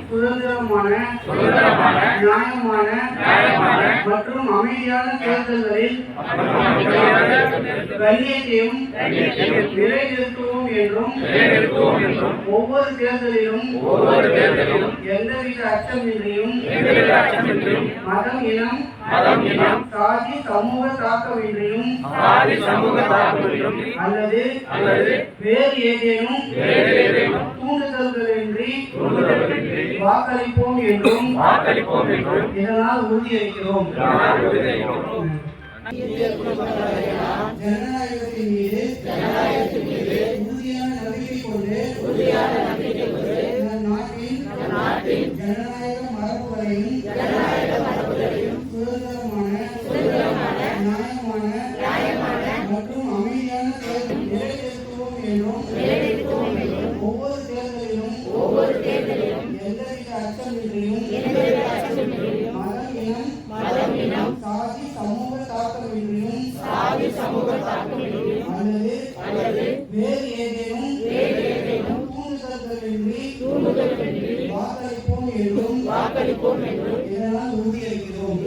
சுதந்திரமான நியாயமான மற்றும் அமைதியான தேர்தல்களில் கண்ணியத்தையும் நிலைநிறுத்துவோம் என்றும் ஒவ்வொரு தேர்தலிலும் எந்தவித அச்சமின்றியும் மதம் இனம் சாதி சமூக தாக்கமின்றியும் அல்லது வேறு ஏதேனும் தூண்டுதல்களின்றி வாக்களிப்போம் என்றும் இதனால் உறுதியளிக்கிறோம். ஜனநாயகத்தின் மீது உறுதியான நம்பிக்கை கொண்டு நாட்டின் ஜனநாயக மரபுகளையும் சுதந்திரமான நியாயமான மற்றும் அமைதியான நிலைநிறுத்துவோம் என்றும் ஒவ்வொரு தேர்தலிலும் எந்தவித அச்சமின்றியும் மதம் இனம் சாதி சமூக தாக்கமின்றியும் அல்லது வேறு ஏதேனும் தூண்டுதல்களின்றி வாக்களிப்போம் என்றும் இதனால் உறுதியளிக்கிறோம்.